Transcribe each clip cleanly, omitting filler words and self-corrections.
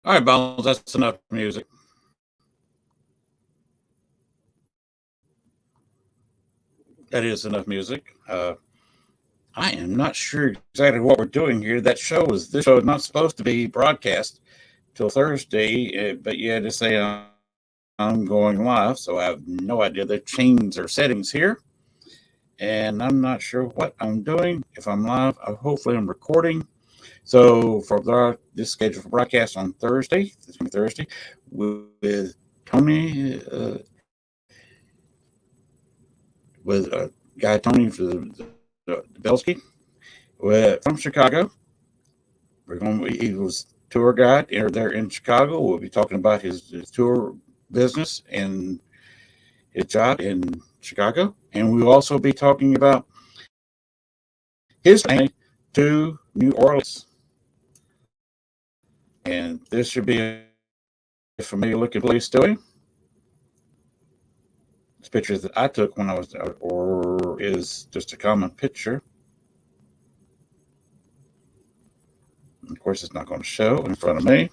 All right, Bones, that's enough music. That is enough music. I am not sure exactly what we're doing here. This show is not supposed to be broadcast till Thursday, but yeah, to say I'm going live, so I have no idea. They've changed their settings here, and I'm not sure what I'm doing. If I'm live, hopefully I'm recording. So this schedule for broadcast on Thursday, this coming Thursday, with Tony, with guy Tony for the Belsky, from Chicago. He was tour guide there in Chicago. We'll be talking about his tour business and his job in Chicago, and we'll also be talking about his plan to New Orleans. And this should be a familiar looking place to him. This picture that I took when I was there, or is just a common picture. Of course, it's not going to show in front of me.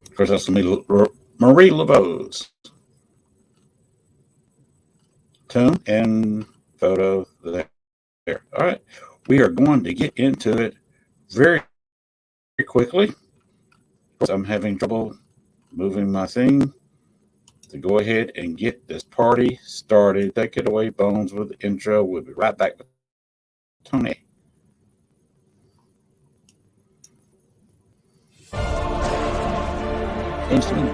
Of course, that's Marie Laveau's tune and photo there. All right, we are going to get into it very quickly. I'm having trouble moving my thing to go ahead and get this party started. Take it away, Bones, with the intro. We'll be right back with Tony. Instrument.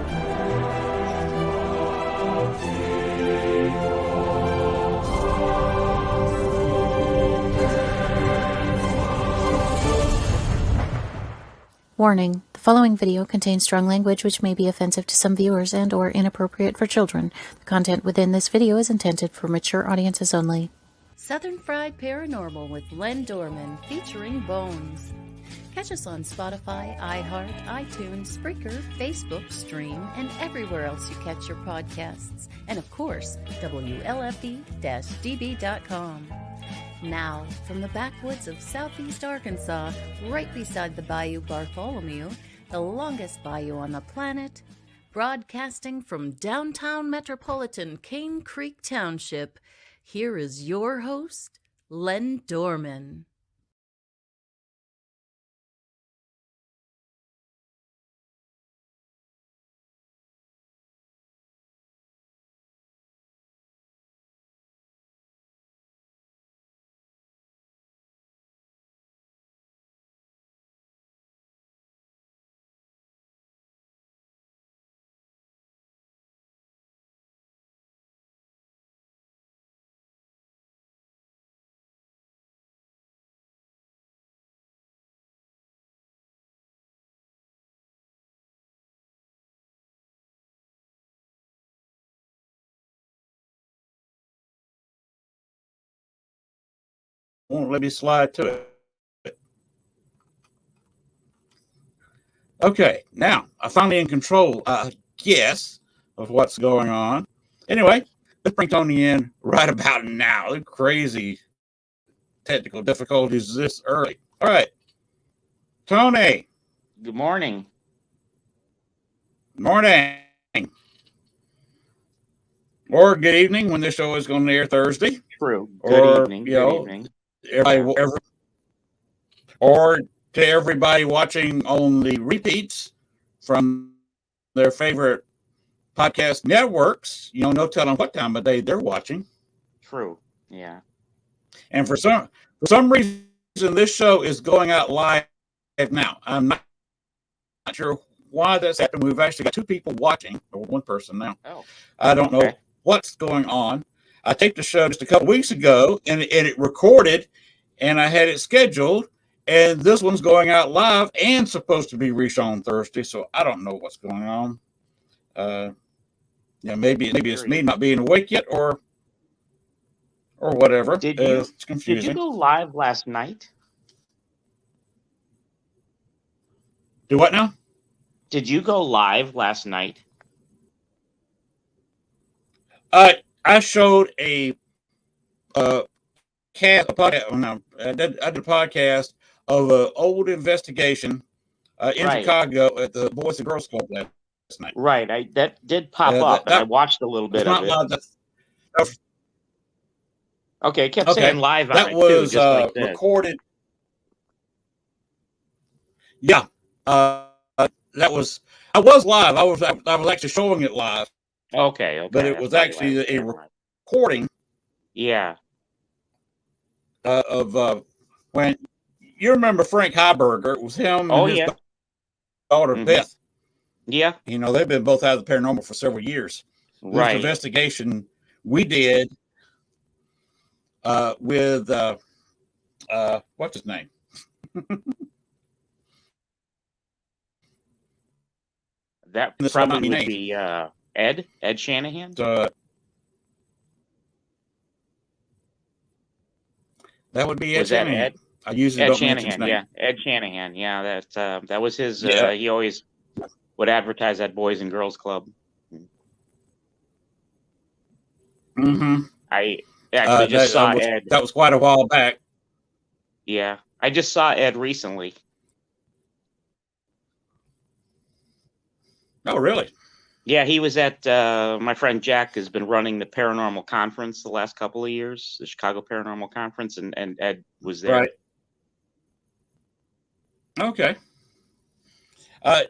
Warning, the following video contains strong language which may be offensive to some viewers and or inappropriate for children. The content within this video is intended for mature audiences only. Southern Fried Paranormal with Len Dorman featuring Bones. Catch us on Spotify, iHeart, iTunes, Spreaker, Facebook, Stream, and everywhere else you catch your podcasts. And of course, WLFD-DB.com. Now, from the backwoods of southeast Arkansas, right beside the Bayou Bartholomew, the longest bayou on the planet, broadcasting from downtown metropolitan Cane Creek Township, here is your host, Len Dorman. Won't let me slide to it. Okay, now I'm finally in control, I guess, of what's going on. Anyway, let's bring Tony in right about now. Crazy technical difficulties this early. All right, Tony. Good morning. Morning. Or good evening when this show is going to air Thursday. True. Good evening. Good evening. Or to everybody watching on the repeats from their favorite podcast networks, no telling what time of day they're watching. True. Yeah. And for some reason, this show is going out live now. I'm not sure why that's happened. We've actually got two people watching, or one person now. Oh. I don't know what's going on. I taped the show just a couple weeks ago, and it recorded, and I had it scheduled, and this one's going out live and supposed to be reached on Thursday, so I don't know what's going on. Maybe it's me not being awake yet, or or whatever. Did It's you confusing. go live last night? Do what now? Did you go live last night? I showed a cast, a podcast. No, I did a podcast of an old investigation in Right. Chicago at the Boys and Girls Club last night. Right. That did pop up, and I watched a little bit of it. Okay, it kept saying live on that it was too, just like this. recorded. Yeah, that was. I was live. I was actually showing it live. Okay. But it was actually a recording. Yeah. Of when you remember Frank Heiberger, it was him and his daughter Beth. Yeah. You know, they've been both out of the paranormal for several years. Right. This investigation we did with what's his name? That probably would be Ed Shanahan. That would be Ed Was Shanahan. That Ed? I usually Ed don't Shanahan, mention his name. Yeah, Ed Shanahan. Yeah, that was his. He always would advertise that Boys and Girls Club. Mm-hmm. I actually just saw Ed. That was quite a while back. Yeah, I just saw Ed recently. Oh, really? Yeah, he was at my friend Jack has been running the Paranormal Conference the last couple of years, the Chicago Paranormal Conference, and Ed was there. Right. Okay.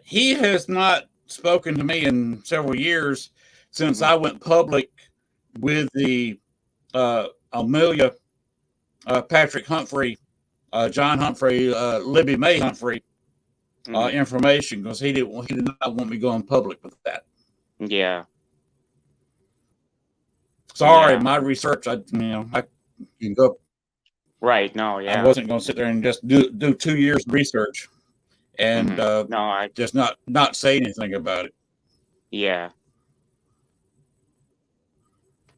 He has not spoken to me in several years since I went public with the Amelia, Patrick Humphrey, John Humphrey, Libby May Humphrey information, because he did not want me going public with that. Yeah. Sorry, my research. I can go. Right. No. Yeah. I wasn't going to sit there and just do 2 years of research and no, I just not say anything about it. Yeah.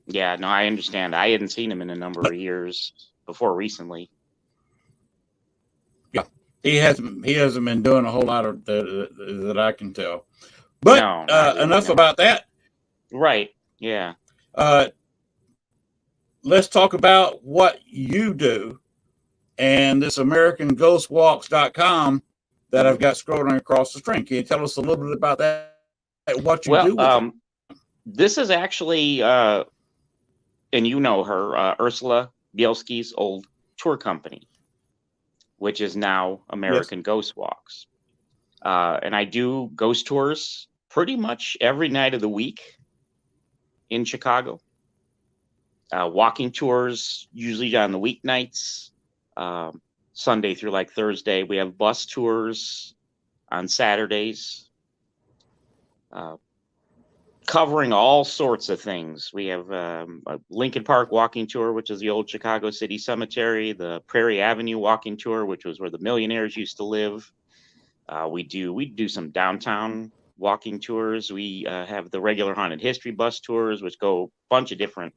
Yeah. No, I understand. I hadn't seen him in a number of years before recently. Yeah, he hasn't been doing a whole lot of that I can tell. But really, enough about that. Right. Yeah. Let's talk about what you do and this AmericanGhostWalks.com that I've got scrolling across the screen. Can you tell us a little bit about that? What you do with it? This is actually, and you know her, Ursula Bielski's old tour company, which is now American Ghost Walks. And I do ghost tours pretty much every night of the week in Chicago. Walking tours usually on the weeknights, Sunday through like Thursday. We have bus tours on Saturdays, covering all sorts of things. We have a Lincoln Park walking tour, which is the old Chicago City Cemetery, the Prairie Avenue walking tour, which was where the millionaires used to live. We do some downtown walking tours. We have the regular haunted history bus tours, which go a bunch of different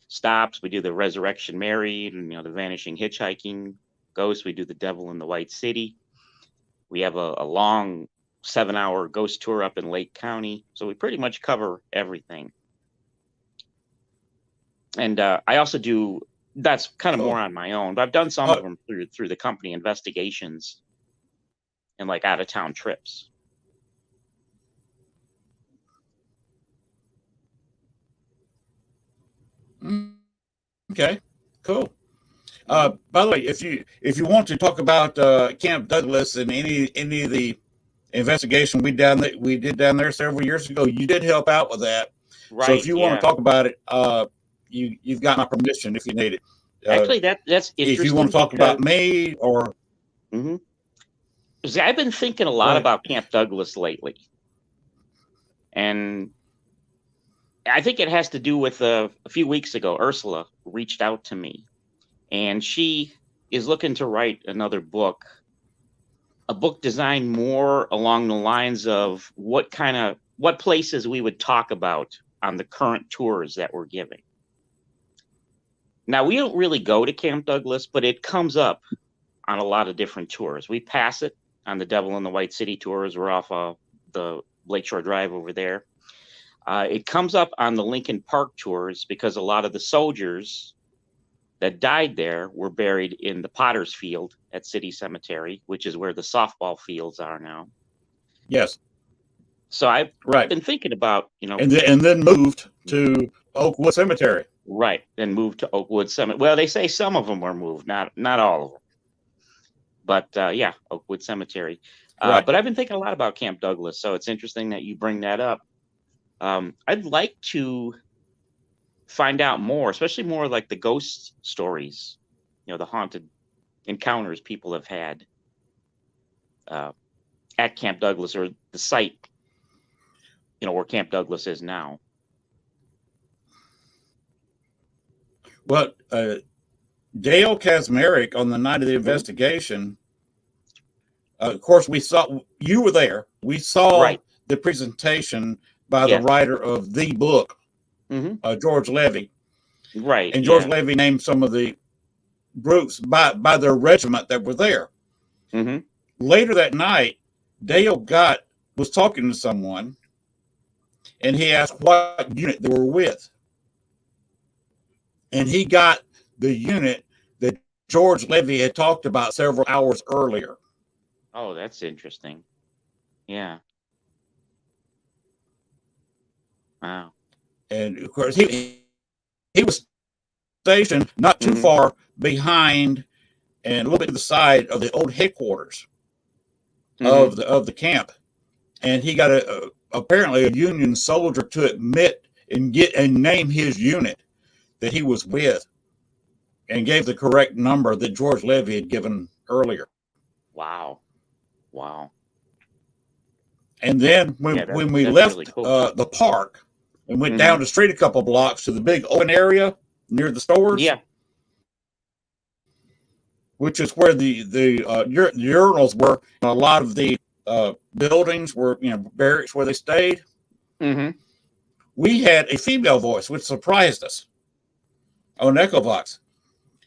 stops. We do the Resurrection Mary and the Vanishing Hitchhiking Ghost. We do the Devil in the White City. We have a long 7-hour ghost tour up in Lake County. So we pretty much cover everything. And I also do, that's kind of more on my own, but I've done some of them through the company investigations and like out of town trips. Okay, cool. By the way, if you want to talk about Camp Douglas and any of the investigation we did down there several years ago, you did help out with that. Right. So if you want to talk about it, you've got my permission if you need it. Actually, that's interesting. If you want to talk about me or. See, I've been thinking a lot about Camp Douglas lately, and I think it has to do with a few weeks ago, Ursula reached out to me, and she is looking to write another book, a book designed more along the lines of what places we would talk about on the current tours that we're giving. Now, we don't really go to Camp Douglas, but it comes up on a lot of different tours. We pass it on the Devil in the White City tours. We're off the Lakeshore Drive over there. It comes up on the Lincoln Park tours because a lot of the soldiers that died there were buried in the Potter's Field at City Cemetery, which is where the softball fields are now. Yes. So I've Right. been thinking about, And then moved to Oakwood Cemetery. Right, and moved to Oakwood Cemetery. Well, they say some of them were moved, not all of them. But yeah, Oakwood Cemetery. Right. But I've been thinking a lot about Camp Douglas, so it's interesting that you bring that up. I'd like to find out more, especially more like the ghost stories, the haunted encounters people have had at Camp Douglas, or the site, where Camp Douglas is now. Well, Dale Kaczmarek, on the night of the investigation, of course, you were there. We saw the presentation by the writer of the book, George Levy. Right. And George Levy named some of the groups by their regiment that were there. Mm-hmm. Later that night, Dale was talking to someone, and he asked what unit they were with. And he got the unit that George Levy had talked about several hours earlier. Oh, that's interesting. Yeah. Wow. And of course, he was stationed not too far behind and a little bit to the side of the old headquarters of the camp. And he got apparently a Union soldier to admit and name his unit that he was with, and gave the correct number that George Levy had given earlier. Wow. And then when we left really cool. The park and went down the street a couple blocks to the big open area near the stores, which is where the urinals were. A lot of the buildings were, barracks where they stayed. We had a female voice, which surprised us, on Echo Box.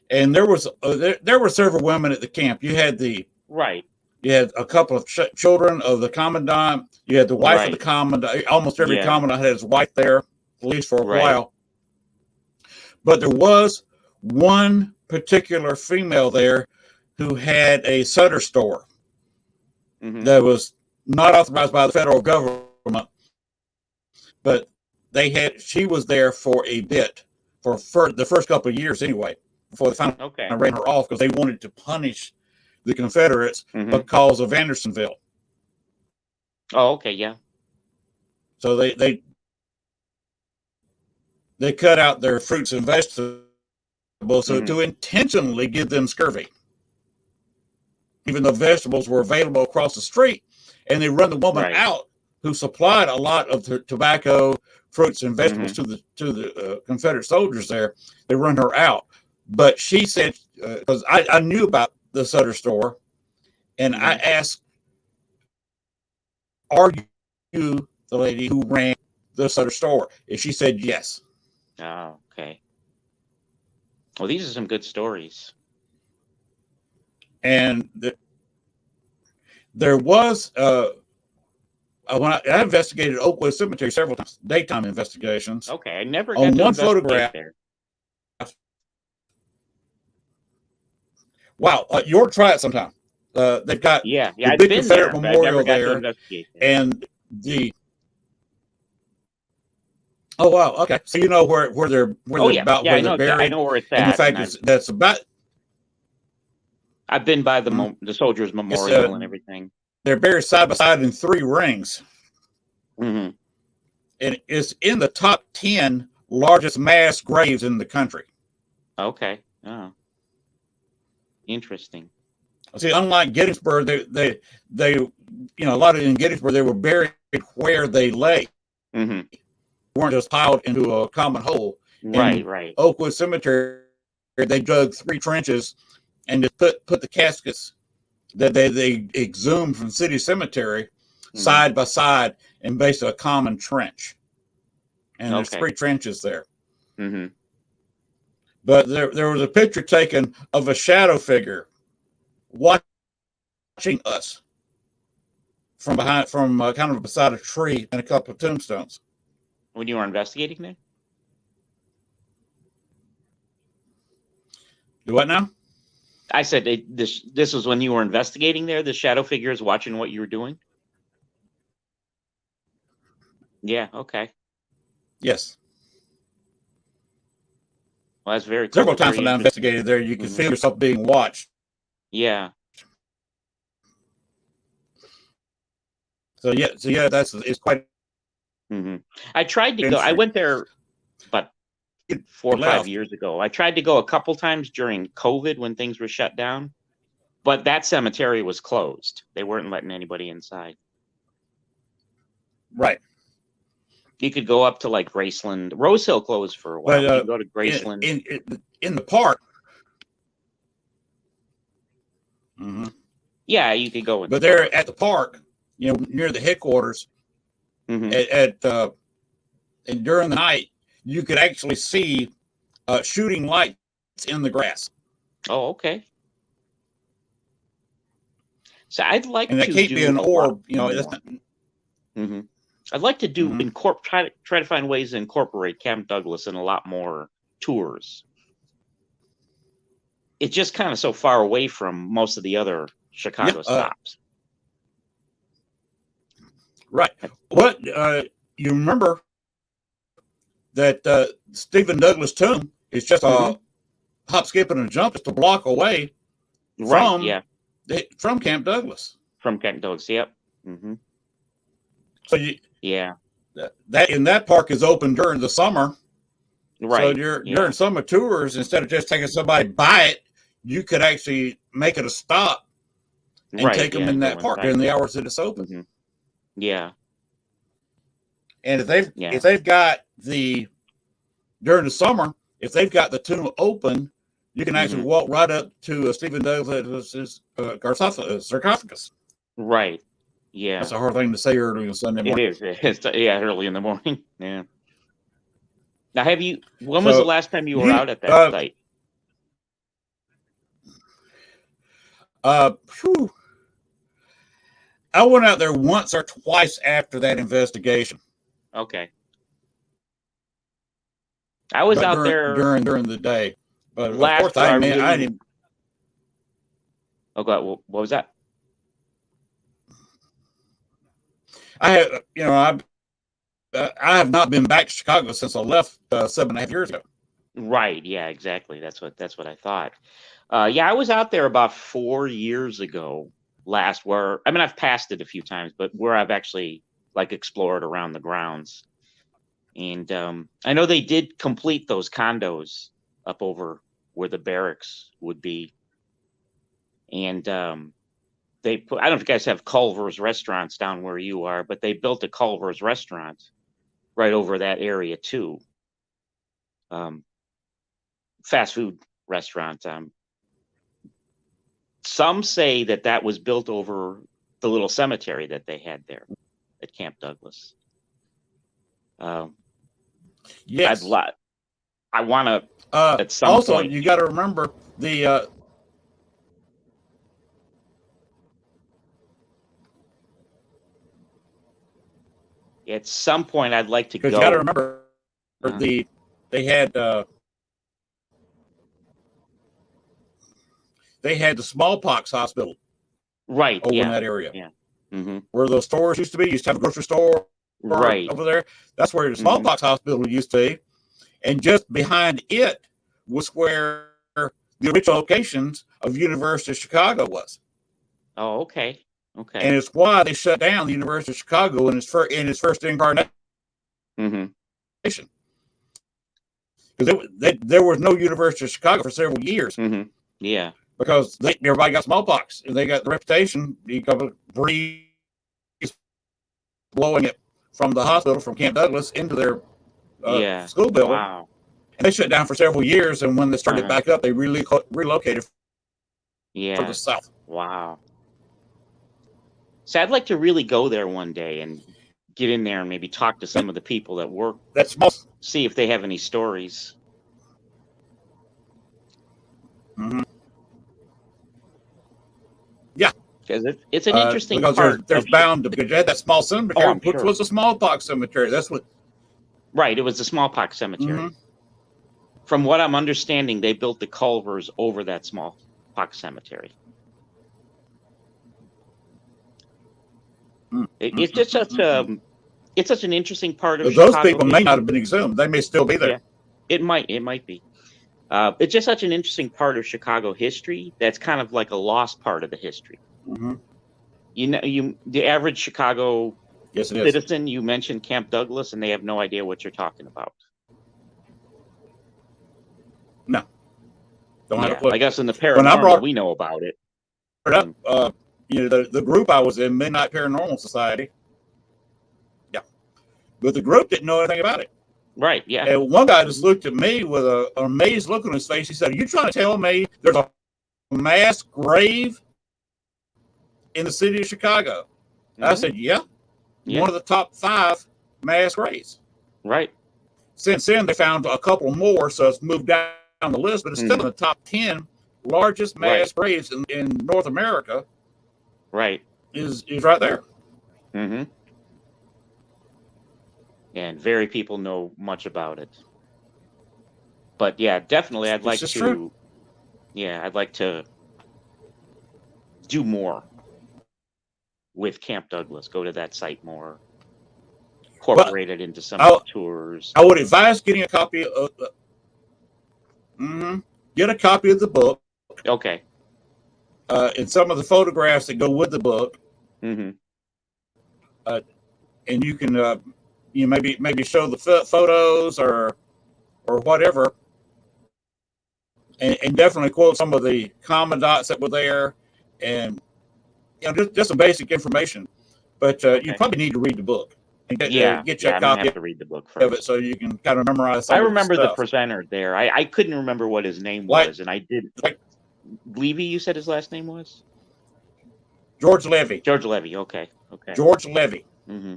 And there were several women at the camp. You had you had a couple of children of the commandant. You had the wife of the commandant. Almost every commandant had his wife there, at least for a while. But there was one particular female there who had a Sutter store that was not authorized by the federal government, but she was there for a bit, for the first couple of years anyway, before they finally ran her off because they wanted to punish the Confederates because of Andersonville. Oh, okay, yeah. So they cut out their fruits and vegetables to intentionally give them scurvy, even though vegetables were available across the street. And they run the woman out who supplied a lot of the tobacco, fruits, and vegetables to the Confederate soldiers there. They run her out. But she said, because I knew about the Sutter store, and I asked, "Are you the lady who ran the Sutter store?" And she said yes. Oh, okay. Well, these are some good stories. And there was when I investigated Oakwood Cemetery several times, daytime investigations. Okay, I never got on to one photograph there. Wow, you ought to try it sometime. They've got the big I've been Confederate there, memorial there, and oh wow, okay, so you know where they're about where they're buried. I know where it's at. And the fact that's about. I've been by the soldiers' memorial and everything. They're buried side by side in 3 rings, and it's in the top 10 largest mass graves in the country. Okay. Oh. Interesting. See, unlike Gettysburg, they a lot of in Gettysburg they were buried where they lay. They weren't just piled into a common hole. Right. Oakwood Cemetery, they dug 3 trenches and just put the caskets that they exhumed from City Cemetery side by side in basically a common trench. And there's 3 trenches there. But there was a picture taken of a shadow figure watching us from behind, from kind of beside a tree and a couple of tombstones. When you were investigating there? Do what now? I said this was when you were investigating there. The shadow figure is watching what you were doing. Yeah. Okay. Yes. Well, that's very cool. Several times when I investigated there, you could feel yourself being watched. Yeah. So yeah, it's quite. I tried to go. I went there, but 4 or 5 years ago. I tried to go a couple times during COVID when things were shut down, but that cemetery was closed. They weren't letting anybody inside. Right. You could go up to like Graceland. Rose Hill closed for a while. You could go to Graceland. In the park. Yeah, you could go in. But there at the park, you know, near the headquarters, and during the night, you could actually see shooting lights in the grass. Oh, okay. So I'd like and that to can't do be an orb, you know. That's not, I'd like to do try to find ways to incorporate Camp Douglas in a lot more tours. It's just kind of so far away from most of the other Chicago stops. Right. What you remember that Stephen Douglas tomb is just a hop, skip, and a jump, just a block away from from Camp Douglas. From Camp Douglas, yep. So that park is open during the summer. Right. So during summer tours, instead of just taking somebody by it, you could actually make it a stop and take them in that park during the hours that it's open. Yeah. And if they've got during the summer, if they've got the tomb open, you can actually walk right up to Stephen Douglas's sarcophagus. Right. Yeah. That's a hard thing to say early on Sunday morning. It is. It's early in the morning. Yeah. Now, when was the last time you were out at that site? I went out there once or twice after that investigation. Okay. I was out there during the day, but last of course I didn't. Oh God, what was that? I have not been back to Chicago since I left 7.5 years ago. Right. Yeah. Exactly. That's what I thought. I was out there about 4 years ago. I've passed it a few times, but where I've actually explored around the grounds. And I know they did complete those condos up over where the barracks would be. And I don't know if you guys have Culver's restaurants down where you are, but they built a Culver's restaurant right over that area too. Fast food restaurant. Some say that was built over the little cemetery that they had there at Camp Douglas. Yes. I want to at some also, point. You got to remember at some point I'd like to go. You got to remember they had the smallpox hospital right over in that area. Yeah. Where those stores used to be. You used to have a grocery store right over there. That's where the smallpox hospital used to be. And just behind it was where the original locations of University of Chicago was. Oh, okay. Okay. And it's why they shut down the University of Chicago in its first incarnation. Because there was no University of Chicago for several years. Yeah. Because everybody got smallpox. And they got the reputation, you got a breeze blowing it from the hospital, from Camp Douglas, into their school building. Wow. And they shut down for several years. And when they started back up, they relocated for the south. Wow. So I'd like to really go there one day and get in there and maybe talk to some of the people that work. That's small. See if they have any stories. Mm-hmm. Yeah. Because it's an interesting because part. there's bound to, because you had that small cemetery, I'm which sure. was a smallpox cemetery. That's what. Right. It was the smallpox cemetery. Mm-hmm. From what I'm understanding, they built the culvers over that smallpox cemetery. Mm-hmm. It's just it's such an interesting part of Those Chicago people may not have been exhumed. They may still be there. Yeah, it might be. It's just such an interesting part of Chicago history that's kind of like a lost part of the history. Mm-hmm. You know, the average Chicago citizen, you mentioned Camp Douglas, and they have no idea what you're talking about. No, don't have a clue. I guess in the paranormal, we know about it. The group I was in, Midnight Paranormal Society. Yeah, but the group didn't know anything about it. Right. Yeah. And one guy just looked at me with an amazed look on his face. He said, "Are you trying to tell me there's a mass grave in the city of Chicago?" Mm-hmm. I said, yeah, one of the top 5 mass graves. Right. Since then, they found a couple more, so it's moved down the list, but it's still in the top 10 largest mass graves in North America. Right. Is right there. Mm-hmm. And very people know much about it. But yeah, definitely I'd like to do more with Camp Douglas. Go to that site more. Incorporate it into some of the tours. I would advise getting a copy of get a copy of the book. Okay. And some of the photographs that go with the book. Mm-hmm. And you can maybe show the photos or whatever, and definitely quote some of the commandants that were there, and just some basic information. But you probably need to read the book and get you a copy. Have to read the book first of it so you can kind of memorize. I remember the presenter there. I couldn't remember what his name was, and I did. Levy, you said his last name was George Levy. George Levy. Okay. George Levy. Mm-hmm.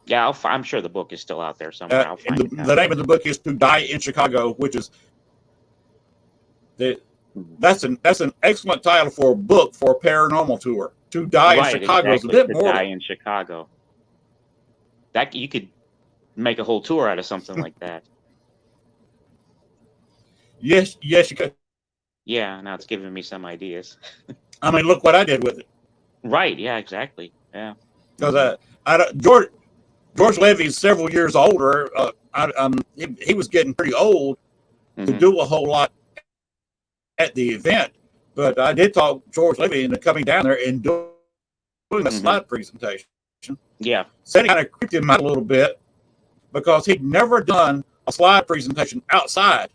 Yeah, I'm sure the book is still out there somewhere. I'll find it. The name of the book is "To Die in Chicago," which is that's an excellent title for a book for a paranormal tour. To Die in Chicago is a bit more. To Die in Chicago. That you could make a whole tour out of something like that. Yes, you could. Yeah, now it's giving me some ideas. I mean, look what I did with it. Right. Yeah. Exactly. Yeah. Because George Levy's several years older. He was getting pretty old to do a whole lot at the event. But I did talk George Levy into coming down there and doing a slide presentation. Yeah. Said it kind of creeped him out a little bit because he'd never done a slide presentation outside.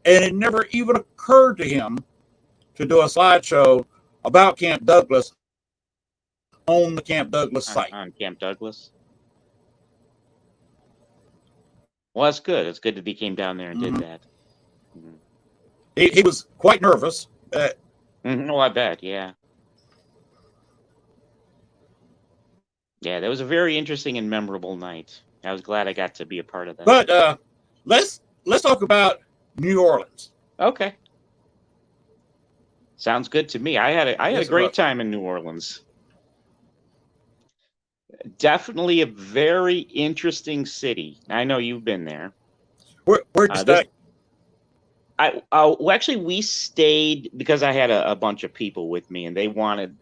And it never even occurred to him to do a slideshow about Camp Douglas on the Camp Douglas site. On Camp Douglas? Well, that's good. It's good that he came down there and did that. Mm-hmm. He was quite nervous. Oh, I bet. Yeah. Yeah, that was a very interesting and memorable night. I was glad I got to be a part of that. But let's talk about New Orleans. Okay. Sounds good to me. I had a great time in New Orleans. Definitely a very interesting city. I know you've been there. Where'd you stay? Actually, we stayed because I had a bunch of people with me, and they wanted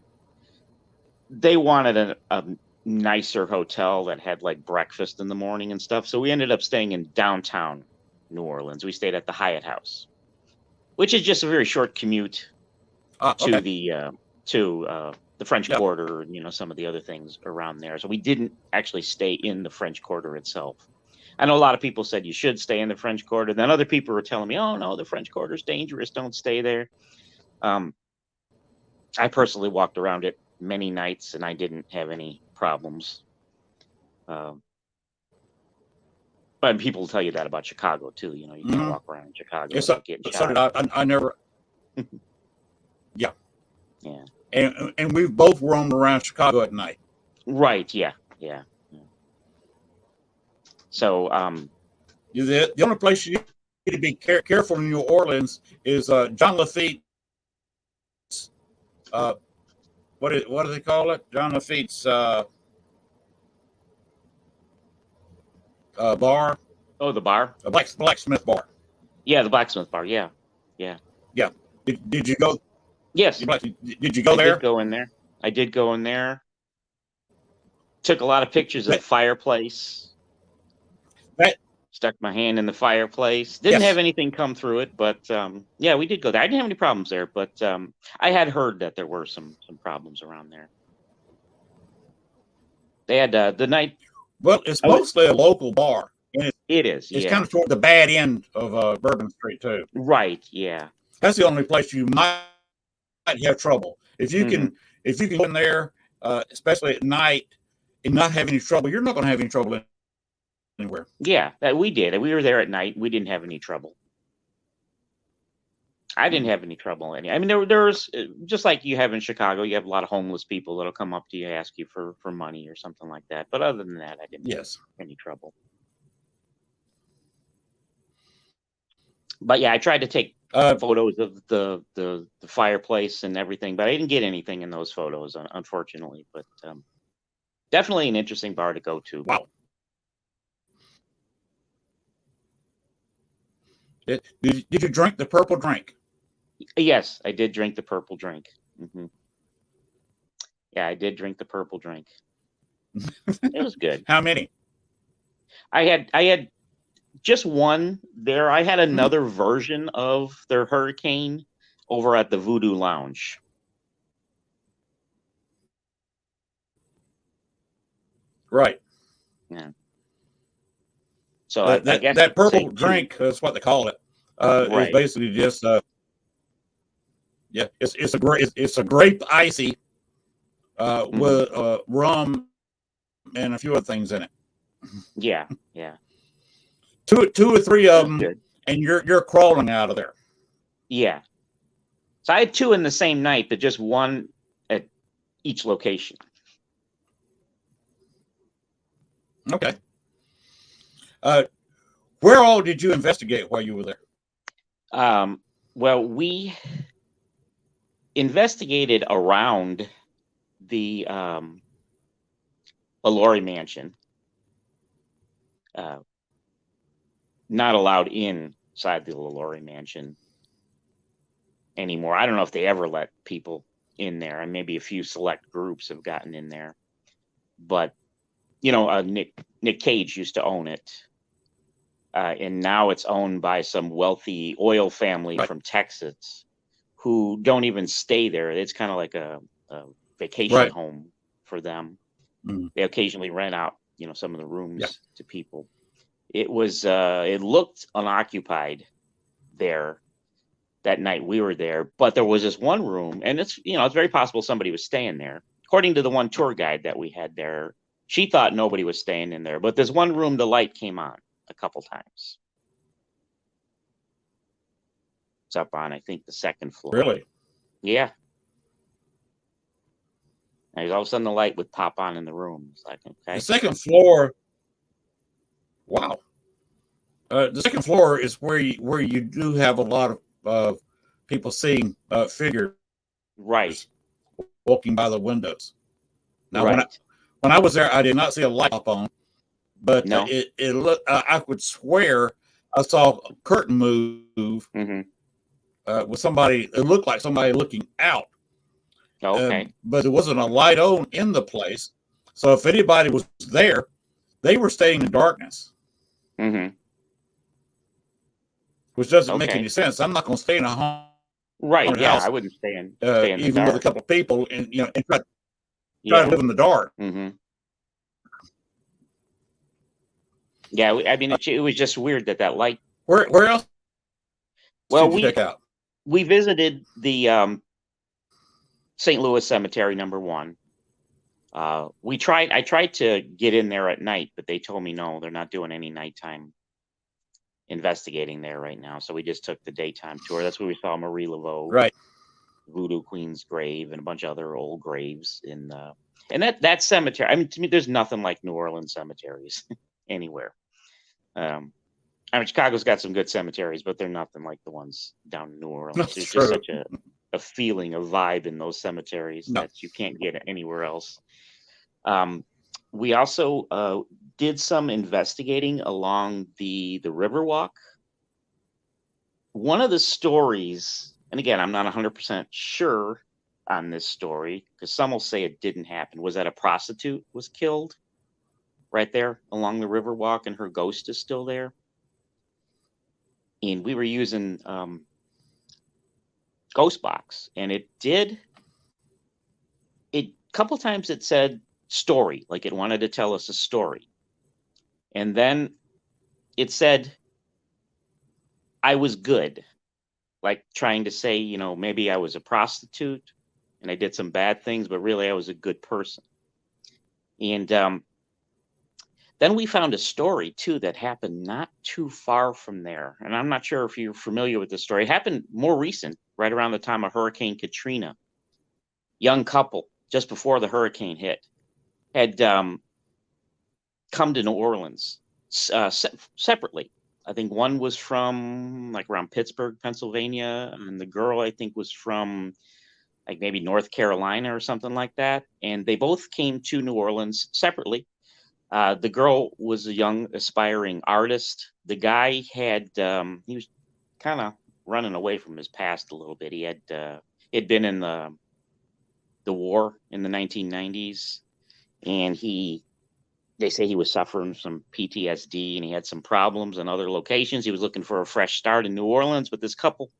a nicer hotel that had like breakfast in the morning and stuff. So we ended up staying in downtown New Orleans. We stayed at the Hyatt House, which is just a very short commute to the French Quarter, and some of the other things around there. So we didn't actually stay in the French Quarter itself. I know a lot of people said you should stay in the French Quarter. Then other people were telling me, "Oh no, the French Quarter is dangerous. Don't stay there." I personally walked around it many nights, and I didn't have any problems. But people tell you that about Chicago too. You can't walk around in Chicago without getting shot. I never. Yeah. Yeah. And we've both roamed around Chicago at night. Right. Yeah. So the only place you to be careful in New Orleans is John Lafitte's. What do they call it? John Lafitte's bar. Oh, the bar. A blacksmith bar. Yeah, the blacksmith bar. Yeah. Did you go? Yes. Did you go there? I did go in there. I did go in there. Took a lot of pictures of the fireplace. Stuck my hand in the fireplace. Didn't have anything come through it, but yeah, we did go there. I didn't have any problems there, but I had heard that there were some problems around there. They had the night. Well, it's mostly a local bar. And it is. It's kind of toward the bad end of Bourbon Street too. Right. Yeah. That's the only place you might have trouble. If you can go in there, especially at night, and not have any trouble, you're not going to have any trouble anywhere. Yeah, that we did. We were there at night. We didn't have any trouble. I didn't have any trouble. I mean, there's just like you have in Chicago. You have a lot of homeless people that'll come up to you, ask you for money or something like that. But other than that, I didn't have any trouble. But yeah, I tried to take photos of the fireplace and everything, but I didn't get anything in those photos, unfortunately. But definitely an interesting bar to go to. Wow. Did you drink the purple drink? Yes, I did drink the purple drink. Yeah, I did drink the purple drink. It was good. How many? I had just one there. I had another version of their Hurricane over at the Voodoo Lounge. Right. Yeah. So I guess that purple drink, that's what they call it. It's basically just it's a grape icy with rum and a few other things in it. Yeah. Two or three of them, and you're crawling out of there. Yeah. So I had two in the same night, but just one at each location. Okay. Where all did you investigate while you were there? Well, we investigated around the Laurie Mansion. Not allowed inside the Laurie Mansion anymore. I don't know if they ever let people in there, and maybe a few select groups have gotten in there. But you know, Nick Cage used to own it. And now it's owned by some wealthy oil family from Texas who don't even stay there. It's kind of like a vacation home for them. They occasionally rent out, some of the rooms to people. It looked unoccupied there that night we were there, but there was this one room, and it's very possible somebody was staying there. According to the one tour guide that we had there, she thought nobody was staying in there, but there's one room the light came on a couple times. It's up on, I think, the second floor. Really? Yeah. And all of a sudden the light would pop on in the room. It's like, okay. The second floor. Wow. The second floor is where you do have a lot of people seeing figures. Right. Walking by the windows. Now, when I was there, I did not see a light up on. But it looked. I would swear I saw a curtain move with somebody. It looked like somebody looking out. Okay. But there wasn't a light on in the place. So if anybody was there, they were staying in darkness. Which doesn't make any sense. I'm not going to stay in a home. Right. Yeah, house, I wouldn't stay in even the dark. with a couple of people, and and try to live in the dark. Yeah, I mean, it was just weird that light. Where else? Well, did you check out? We visited the St. Louis Cemetery #1. I tried to get in there at night, but they told me no, they're not doing any nighttime investigating there right now. So we just took the daytime tour. That's where we saw Marie Laveau, Voodoo Queen's grave, and a bunch of other old graves in and that cemetery. I mean, to me, there's nothing like New Orleans cemeteries anywhere. I mean, Chicago's got some good cemeteries, but they're nothing like the ones down in New Orleans. That's There's true. just such a feeling, a vibe in those cemeteries No. that you can't get anywhere else. We also did some investigating along the Riverwalk. One of the stories, and again, I'm not 100% sure on this story because some will say it didn't happen, was that a prostitute was killed right there along the Riverwalk and her ghost is still there. And we were using Ghostbox, and a couple times it said story, like it wanted to tell us a story. And then it said, I was good, like trying to say, you know, maybe I was a prostitute and I did some bad things, but really I was a good person. And then we found a story too that happened not too far from there. And I'm not sure if you're familiar with this story. It happened more recent, right around the time of Hurricane Katrina. Young couple, just before the hurricane hit, had come to New Orleans separately. I think one was from like around Pittsburgh, Pennsylvania, and the girl I think was from like maybe North Carolina or something like that. And they both came to New Orleans separately. The girl was a young aspiring artist. The guy had he was kind of running away from his past a little bit. He had been in the war in the 1990s, and they say he was suffering some PTSD and he had some problems in other locations. He was looking for a fresh start in New Orleans, but this couple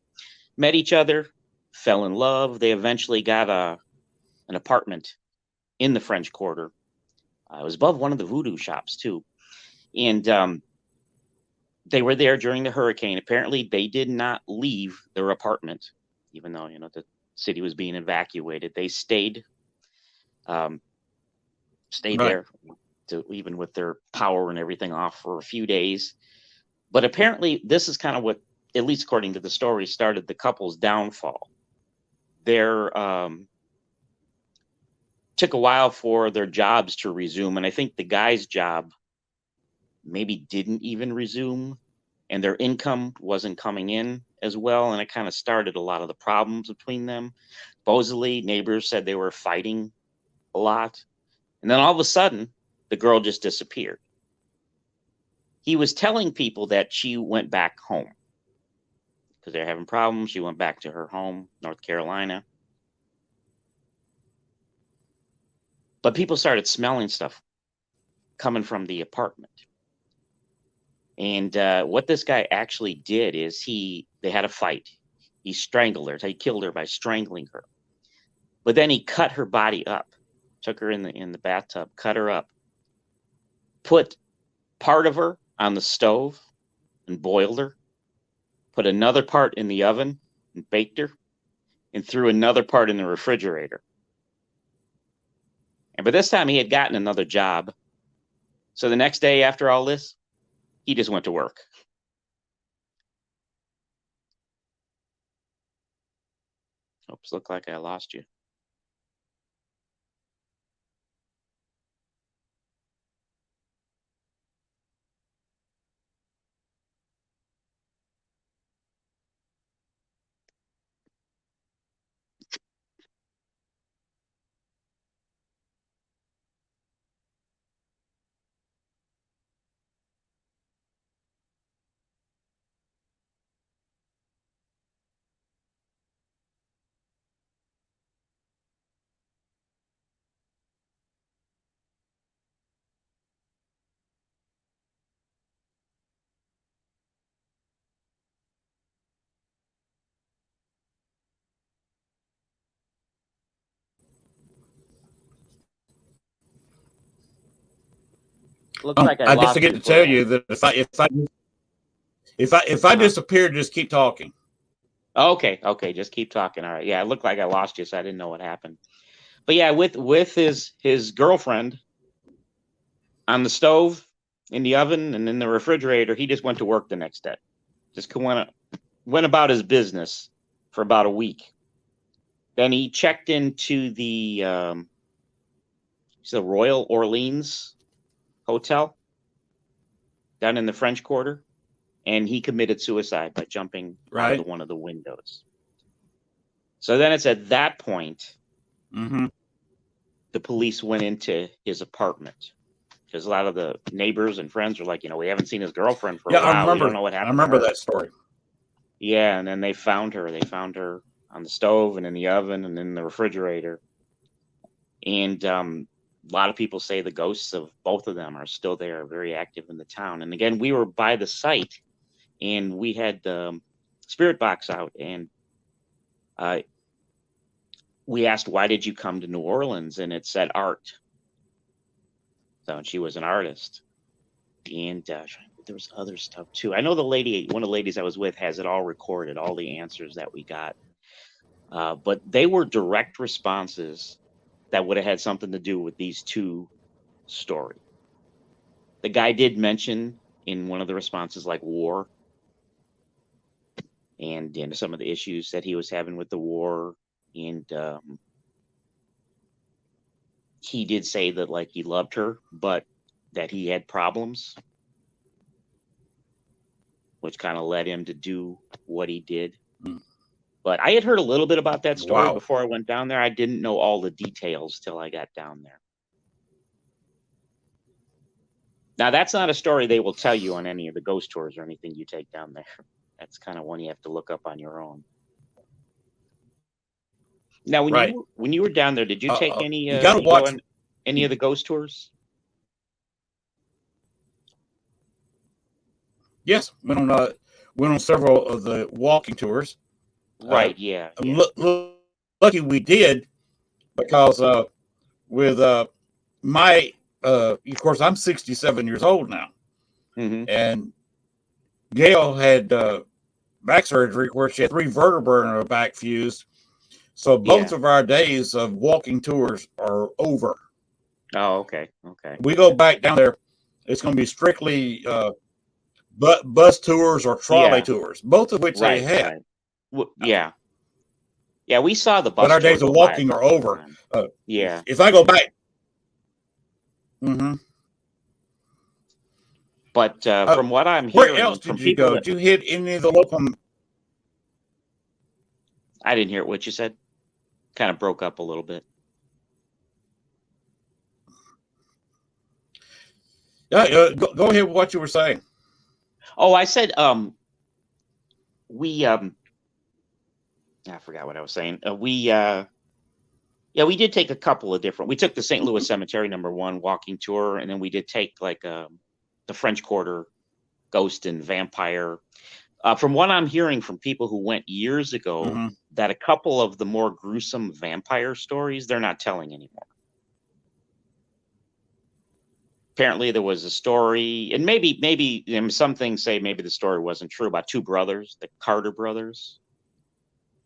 met each other, fell in love. They eventually got an apartment in the French Quarter. It was above one of the voodoo shops too. And they were there during the hurricane. Apparently they did not leave their apartment, even though, you know, the city was being evacuated. They stayed Right. there even with their power and everything off for a few days. But apparently this is kind of what, at least according to the story, started the couple's downfall. Took a while for their jobs to resume, and I think the guy's job maybe didn't even resume, and their income wasn't coming in as well, and it kind of started a lot of the problems between them. Supposedly, neighbors said they were fighting a lot, and then all of a sudden, the girl just disappeared. He was telling people that she went back home because they're having problems. She went back to her home, North Carolina. But people started smelling stuff coming from the apartment. And what this guy actually did is they had a fight. He strangled her. He killed her by strangling her. But then he cut her body up, took her in the bathtub, cut her up, put part of her on the stove and boiled her, put another part in the oven and baked her, and threw another part in the refrigerator. And by this time, he had gotten another job. So the next day after all this, he just went to work. Oops, looked like I lost you. Looks like I I just lost forget you to tell for you that if I disappear, just keep talking. Okay, just keep talking. All right. Yeah, it looked like I lost you, so I didn't know what happened. But yeah, with his girlfriend on the stove, in the oven, and in the refrigerator, he just went to work the next day. Just went about his business for about a week. Then he checked into the Royal Orleans Hotel down in the French Quarter, and he committed suicide by jumping out Right. of one of the windows. So then it's at that point Mm-hmm. the police went into his apartment, because a lot of the neighbors and friends were like, we haven't seen his girlfriend for a while. We don't know what happened. I remember to her. that story. Yeah, and then they found her. They found her on the stove and in the oven and in the refrigerator. And a lot of people say the ghosts of both of them are still there, very active in the town. And again, we were by the site, and we had the spirit box out, and we asked, why did you come to New Orleans? And it said art. So she was an artist. And there was other stuff too. I know one of the ladies I was with has it all recorded, all the answers that we got. But they were direct responses that would have had something to do with these two stories. The guy did mention in one of the responses, like war, and some of the issues that he was having with the war. And he did say that, like, he loved her, but that he had problems, which kind of led him to do what he did. Mm. But I had heard a little bit about that story Wow. before I went down there. I didn't know all the details till I got down there. Now, that's not a story they will tell you on any of the ghost tours or anything you take down there. That's kind of one you have to look up on your own. Now, when you were down there, did you take any? You gotta watch go on any of the ghost tours? Yes, went on several of the walking tours. Right. Yeah. Lucky we did, because with my of course, I'm 67 years old now, Mm-hmm. and Gail had back surgery where she had 3 vertebrae in her back fused. So both of our days of walking tours are over. Oh, okay. Okay. We go back down there. It's going to be strictly bus tours or trolley tours, both of which they had. Right. Well, yeah. Yeah, we saw the bus. But our days of walking are over. Yeah. If I go back. Mm-hmm. But from what I'm hearing, where else from did you people go? Did you hit any of the local? I didn't hear what you said. Kind of broke up a little bit. Yeah, go ahead with what you were saying. Oh, I said we I forgot what I was saying. We did take a couple of different. We took the St. Louis Cemetery #1 walking tour, and then we did take like the French Quarter ghost and vampire. From what I'm hearing from people who went years ago, Mm-hmm. that a couple of the more gruesome vampire stories they're not telling anymore. Apparently there was a story, and maybe some things say maybe the story wasn't true, about 2 brothers, the Carter brothers,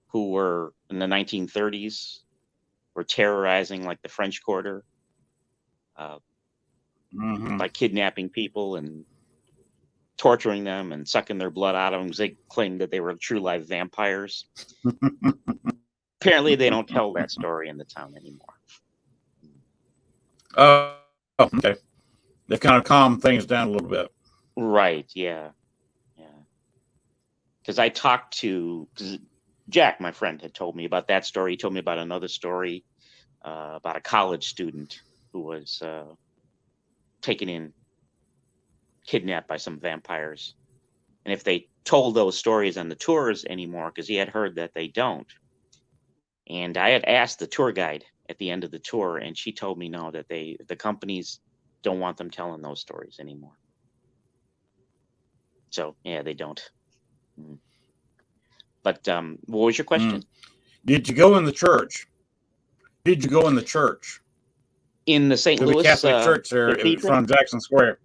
who were in the 1930s, were terrorizing like the French Quarter, Mm-hmm. by kidnapping people and torturing them and sucking their blood out of them, because they claimed that they were true life vampires. Apparently they don't tell that story in the town anymore. Okay. They've kind of calmed things down a little bit. Right. Yeah. Because I talked to Jack, my friend, had told me about that story. He told me about another story about a college student who was kidnapped by some vampires. And if they told those stories on the tours anymore, because he had heard that they don't. And I had asked the tour guide at the end of the tour, and she told me no, that the companies don't want them telling those stories anymore. So yeah, they don't. But what was your question? Did you go in the church? Did you go in the church? In the St. Louis Catholic church there in front of Jackson Square?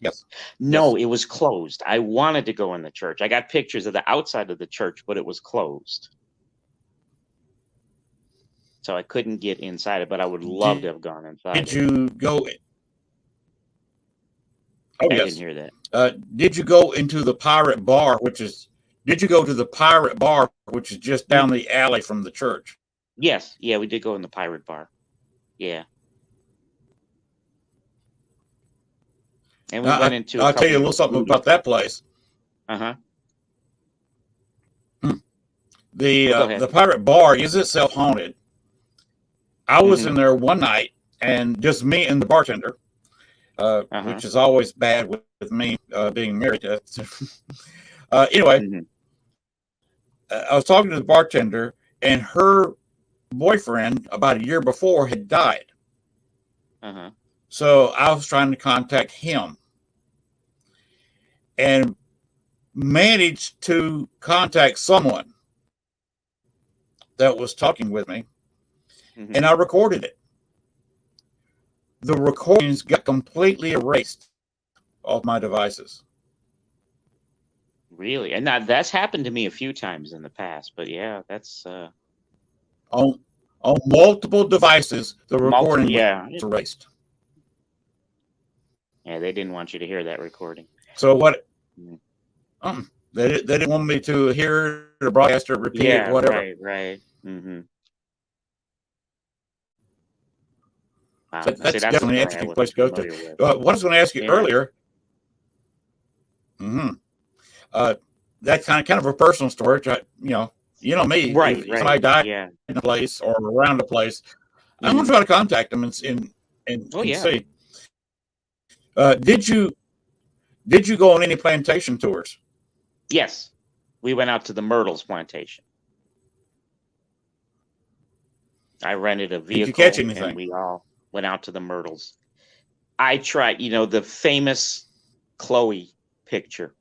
Yes. No, It was closed. I wanted to go in the church. I got pictures of the outside of the church, but it was closed. So I couldn't get inside it, but I would love to have gone inside. Did you go? Oh, I yes. didn't hear that. Did you go into the Pirate Bar, did you go to the Pirate Bar, which is just down the alley from the church? Yes. Yeah, we did go in the Pirate Bar. Yeah. And we went into. I'll tell you a little something about that place. Uh-huh. Go ahead. The pirate bar is itself haunted. I was Mm-hmm. in there one night, and just me and the bartender, Uh-huh. which is always bad with me being married. Anyway, Mm-hmm. I was talking to the bartender, and her boyfriend about a year before had died. Uh-huh. So I was trying to contact him and managed to contact someone that was talking with me, Mm-hmm. and I recorded it. The recordings got completely erased off my devices. Really? And that's happened to me a few times in the past, but yeah, that's On, on multiple devices, the multiple. recording was Yeah. erased. Yeah, they didn't want you to hear that recording. So what? Mm. They didn't want me to hear it or broadcast it, repeat it, Yeah, whatever. right. Mm-hmm. So See, that's that's a definitely an story I interesting place wasn't to go to. familiar with. What I was going to ask you Yeah. earlier, that's kind of a personal story. You know me. Right, If somebody died yeah. in a place or around a place, I'm going Mm-hmm. to try to contact them Oh, and yeah. see. Did you go on any plantation tours? Yes. We went out to the Myrtles plantation. I rented a Did you catch vehicle and anything? we all went out to the Myrtles. I tried, the famous Chloe picture.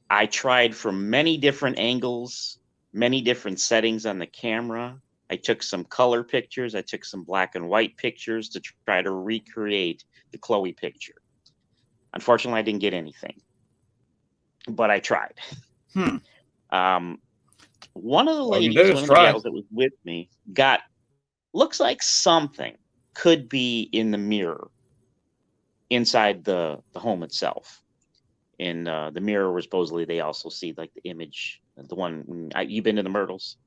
I tried from many different angles, many different settings on the camera. I took some color pictures. I took some black and white pictures to try to recreate the Chloe picture. Unfortunately, I didn't get anything, but I tried. One of the All you can ladies, do one is of the try. gals that was with me, looks like something could be in the mirror inside the home itself. In the mirror, where supposedly they also see like the image, the one. You've been to the Myrtles.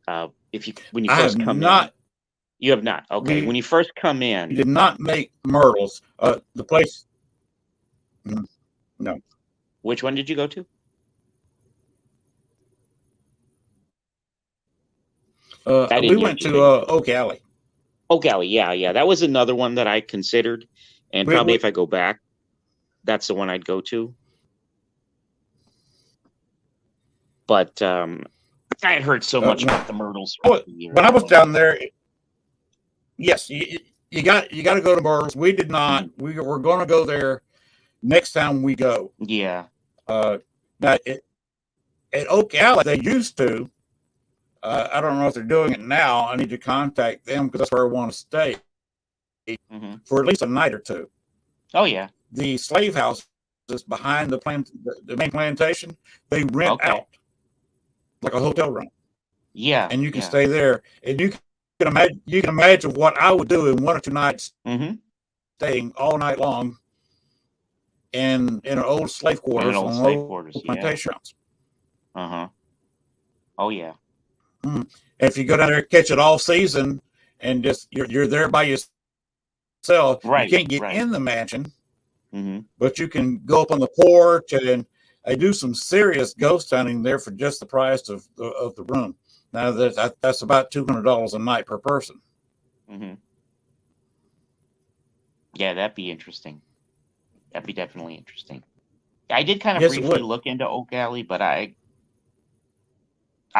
When you I have first come in, not. you have not. Okay, when We you first come in, did not make Myrtles. The place. No. which one did you go to? I We didn't hear went you to say. Oak Alley. Oak Alley, yeah, that was another one that I considered, and probably We if I go back, that's the one I'd go to. But I had heard so much about the Myrtles throughout the years. when I was down there, yes, you got to go to Myrtles. We did not. Mm-hmm. We were going to go there next time we go. Yeah. Now at Oak Alley, they used to. I don't know if they're doing it now. I need to contact them because that's where I want to stay for at least a night or two. Oh yeah. The slave house is behind the main plantation. They rent out like a hotel room. Yeah. And you can stay there, and you can imagine what I would do in 1 or 2 nights, staying all night long in an old slave quarters on old plantation house. Oh yeah. And if you go down there, catch it all season, and just you're there by yourself. Right. You can't get in the mansion, but you can go up on the porch, and I do some serious ghost hunting there for just the price of the room. Now that's about $200 a night per person. Yeah, that'd be interesting. That'd be definitely interesting. I did kind of briefly look into Oak Alley, but I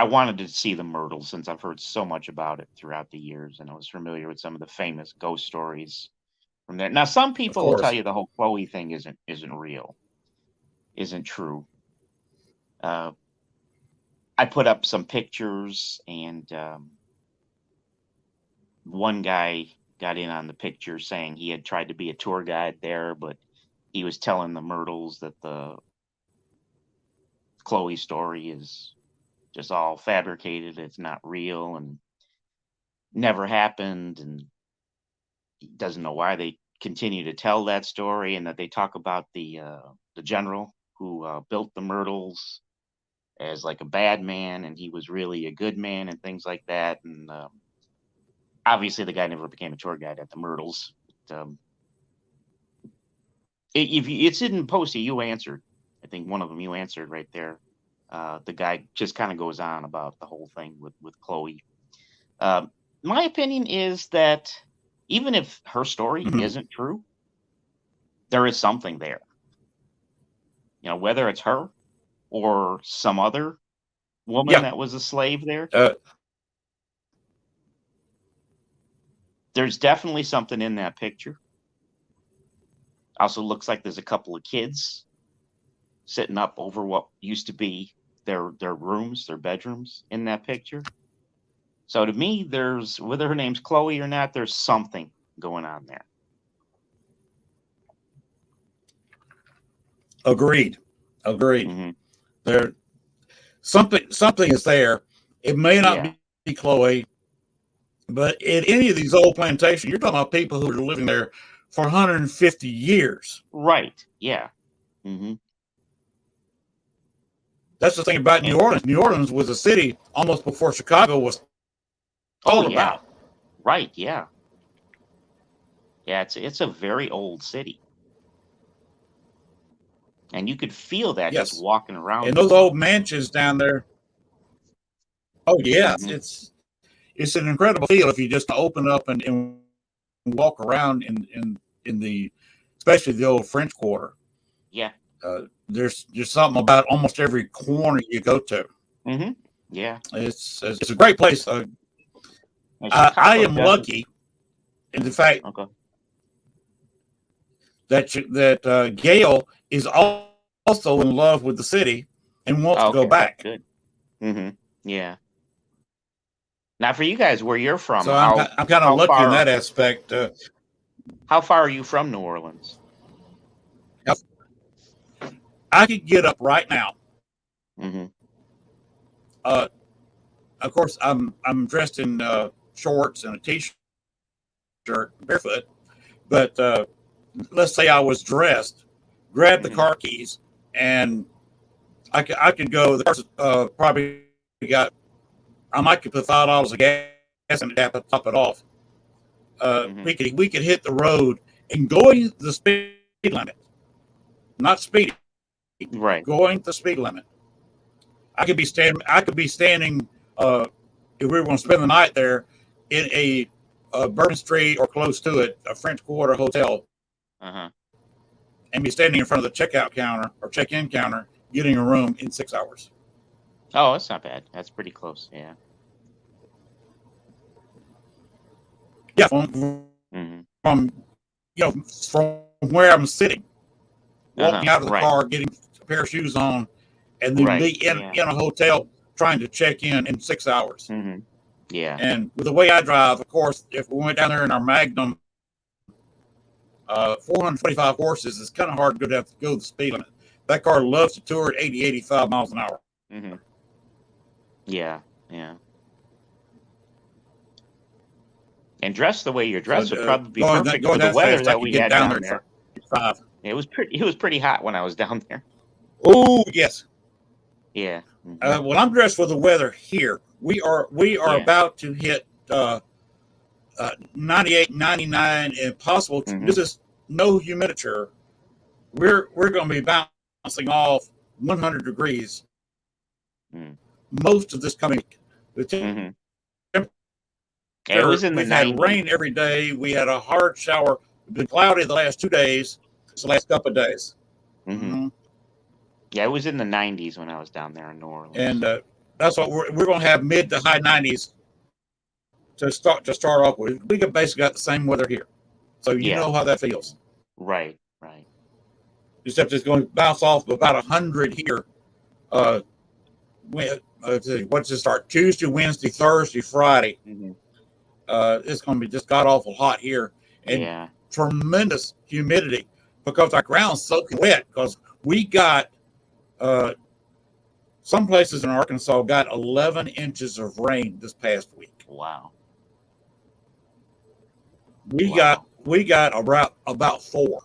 wanted to see the Myrtles since I've heard so much about it throughout the years, and I was familiar with some of the famous ghost stories from there. Now, some people will tell you the whole Chloe thing isn't real, isn't true. I put up some pictures, and one guy got in on the picture saying he had tried to be a tour guide there, but he was telling the Myrtles that the Chloe story is just all fabricated. It's not real and never happened. And he doesn't know why they continue to tell that story, and that they talk about the general who built the Myrtles as like a bad man, and he was really a good man and things like that. And obviously the guy never became a tour guide at the Myrtles. If it's in Posty, you answered. I think one of them you answered right there. The guy just kind of goes on about the whole thing with Chloe. My opinion is that even if her story Mhm. isn't true, there is something there. Whether it's her or some other woman Yeah. that was a slave there, Uh, there's definitely something in that picture. Also looks like there's a couple of kids sitting up over what used to be their rooms, their bedrooms in that picture. So to me, there's, whether her name's Chloe or not, there's something going on there. Agreed. Mm-hmm. There, something is there. It may not Yeah. be Chloe, but in any of these old plantations, you're talking about people who are living there for 150 years. Right. Yeah. Mm-hmm. That's the thing about New Orleans. New Orleans was a city almost before Chicago was Oh thought yeah. about. Right. Yeah. Yeah. It's a very old city, and you could feel that just Yes. walking around. And those old mansions down there. Oh yeah, Mhm. it's an incredible feel if you just open up and walk around in the, especially the old French Quarter. Yeah. There's something about almost every corner you go to. Mm-hmm. Yeah. It's a great place. And I Chicago am definitely. lucky in the fact Okay. that Gail is also in love with the city and wants to go Okay. back. Good. Mm-hmm. Yeah. Now, for you guys, where you're from, So I'm kind of lucky in that aspect. How far are you from New Orleans? I could get up right now. Mm-hmm. Of course, I'm dressed in shorts and a t-shirt, barefoot. But let's say I was dressed, grab the Mhm. car keys, and I could go. The car's probably got. I might could put $5 of gas in it, top it off. Mhm. We could hit the road and going the speed limit, not speeding, Right. going the speed limit. I could be standing. If we were going to spend the night there, in a Bourbon Street or close to it, a French Quarter hotel, Uh-huh. and be standing in front of the checkout counter or check-in counter, getting a room in 6 hours. Oh, that's not bad. That's pretty close. Yeah. Yeah, Mm-hmm. from from where I'm sitting, walking out of the Right. car, getting a pair of shoes on, and then Right. be in a hotel trying to check in 6 hours. Mm-hmm. Yeah. And with the way I drive, of course, if we went down there in our Magnum, 425 horses, it's kind of hard to go the speed limit. That car loves to tour at 80, 85 miles an hour. Mm-hmm. Yeah. Yeah. And dressed the way you're dressed would probably be perfect for the weather that we had down there. It was pretty hot when I was down there. Oh yes. Yeah. Mm-hmm. Well, I'm dressed for the weather here. We are about to hit 98, 99, and possible. Mhm. This is no humidity. We're going to be bouncing off 100 degrees most of this coming week. The it was in the We've 90s. had rain every day. We had a hard shower. It's been cloudy the last 2 days. It's the last couple of days. Mm-hmm. Yeah, it was in the 90s when I was down there in New Orleans. And that's what we're going to have, mid to high 90s to start off with. We basically got the same weather here, so you know how that feels. Right, right. Except it's going to bounce off about 100 here. What's it start? Tuesday, Wednesday, Thursday, Friday. Mm-hmm. It's going to be just god awful hot here, and tremendous humidity because our ground's soaking wet. Because we got some places in Arkansas got 11 inches of rain this past week. Wow. We got about 4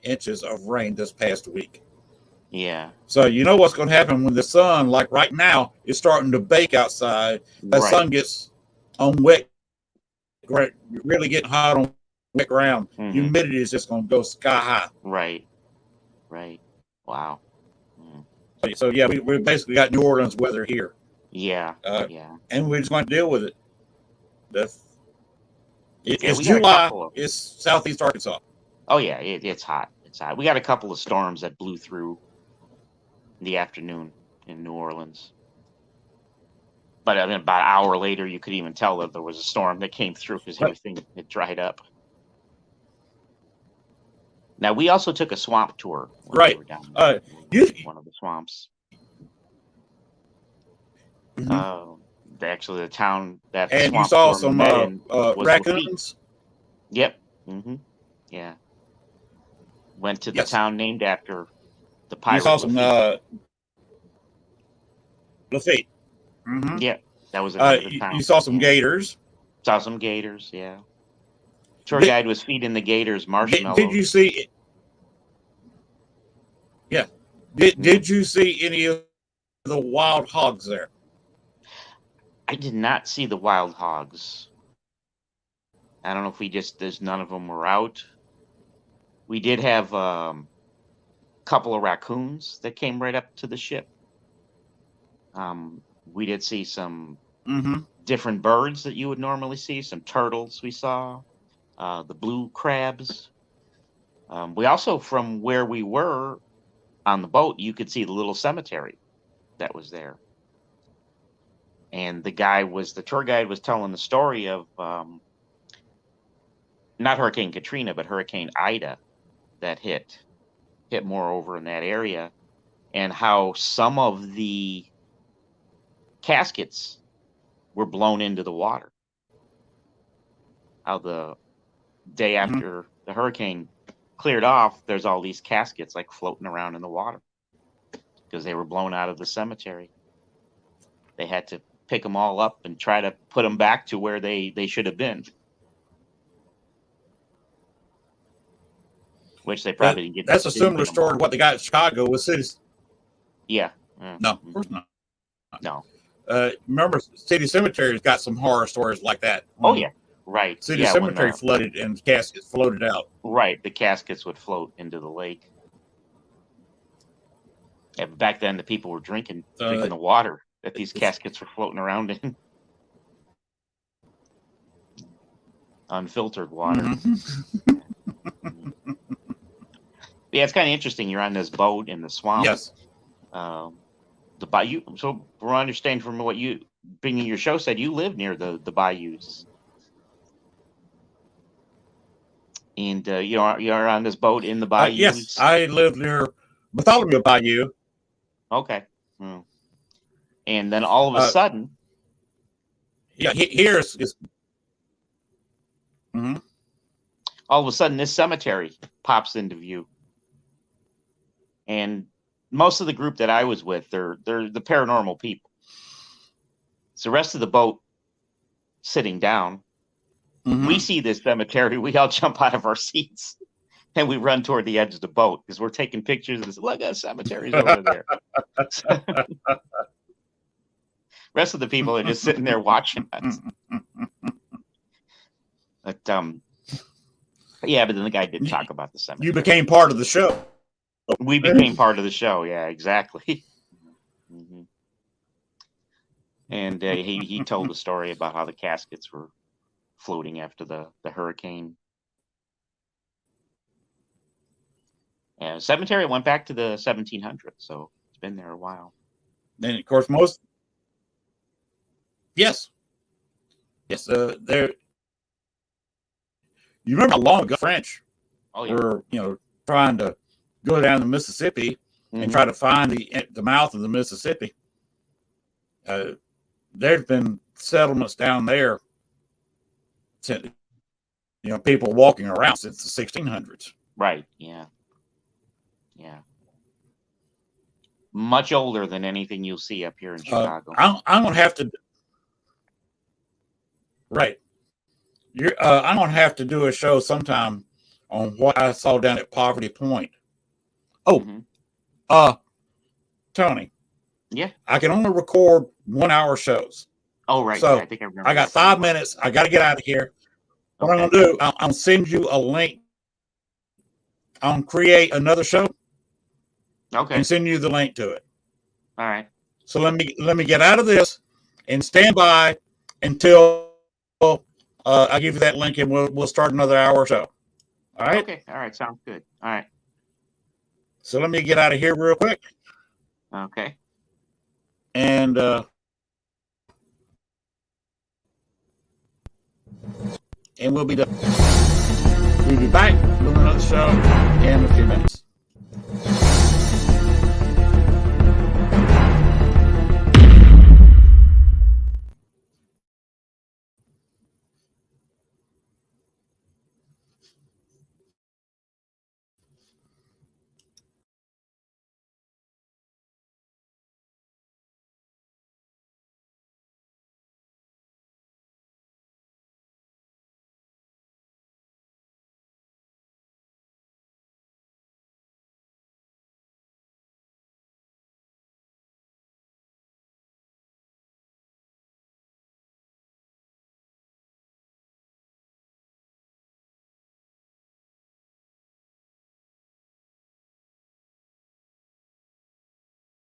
inches of rain this past week. Yeah. So you know what's going to happen when the sun, like right now, is starting to bake outside. The sun gets on wet, really getting hot on wet ground, Mhm. humidity is just going to go sky high. Right. Wow. So yeah, we basically got New Orleans weather here. Yeah. And we're just going to deal with it. It's we got a July. couple of- It's southeast Arkansas. Oh yeah, it's hot. It's hot. We got a couple of storms that blew through in the afternoon in New Orleans. But I mean, about an hour later, you could even tell that there was a storm that came through because everything had dried up. Now, we also took a swamp tour when we were down there, one of the swamps. Actually, the town that the and swamp you saw tour some met in was raccoons. Yep. Yeah. Went to the town named after the pirate. You saw some Lafitte. Yeah, that was the town. You saw some gators. Saw some gators. Yeah. Tour guide was feeding the gators marshmallows. Did you see it? Yeah. Did you see any of the wild hogs there? I did not see the wild hogs. I don't know if there's none of them were out. We did have a couple of raccoons that came right up to the ship. We did see some different birds that you would normally see. Some turtles we saw. The blue crabs. We also, from where we were on the boat, you could see the little cemetery that was there. And the tour guide was telling the story of not Hurricane Katrina, but Hurricane Ida that hit more over in that area, and how some of the caskets were blown into the water. How the day after the hurricane cleared off, there's all these caskets like floating around in the water because they were blown out of the cemetery. They had to pick them all up and try to put them back to where they should have been. Which they probably didn't get. That's a similar story to what they got in Chicago with cities. Yeah. No, of course not. No. Remember, City Cemetery's got some horror stories like that. Oh yeah, right. City Cemetery flooded and caskets floated out. Right, the caskets would float into the lake. Yeah, but back then the people were drinking the water that these caskets were floating around in. Unfiltered water. Yeah, it's kind of interesting. You're on this boat in the swamp. Yes. The bayou. So we're understanding from what you bringing your show said, you live near the bayous, and you're on this boat in the bayous. Yes, I live near Bartholomew Bayou. Okay. And then all of a sudden, here is. All of a sudden, this cemetery pops into view. And most of the group that I was with, they're the paranormal people. So the rest of the boat sitting down. We see this cemetery. We all jump out of our seats and we run toward the edge of the boat because we're taking pictures of this. Look at the cemeteries over there. Rest of the people are just sitting there watching us. But yeah, but then the guy did talk about the cemetery. You became part of the show. We became part of the show. Yeah, exactly. And he told the story about how the caskets were floating after the hurricane. And cemetery went back to the 1700s, so it's been there a while. And of course, yes, there. You remember how long ago French were, trying to go down the Mississippi and try to find the mouth of the Mississippi. There's been settlements down there, people walking around since the 1600s. Right. Yeah. Yeah. Much older than anything you'll see up here in Chicago. I'm gonna have to. Right. I'm gonna have to do a show sometime on what I saw down at Poverty Point. Tony. Yeah. I can only record 1 hour shows. Oh, right. So yeah, I think I remember. I got 5 minutes. I got to get out of here. What I'm gonna do, I'll send you a link. I'll create another show Okay. and send you the link to it. All right. So let me get out of this and stand by until I give you that link, and we'll start another hour or so. All right. Okay. All right. Sounds good. All right. So let me get out of here real quick, Okay. and we'll be done. We'll be back with another show.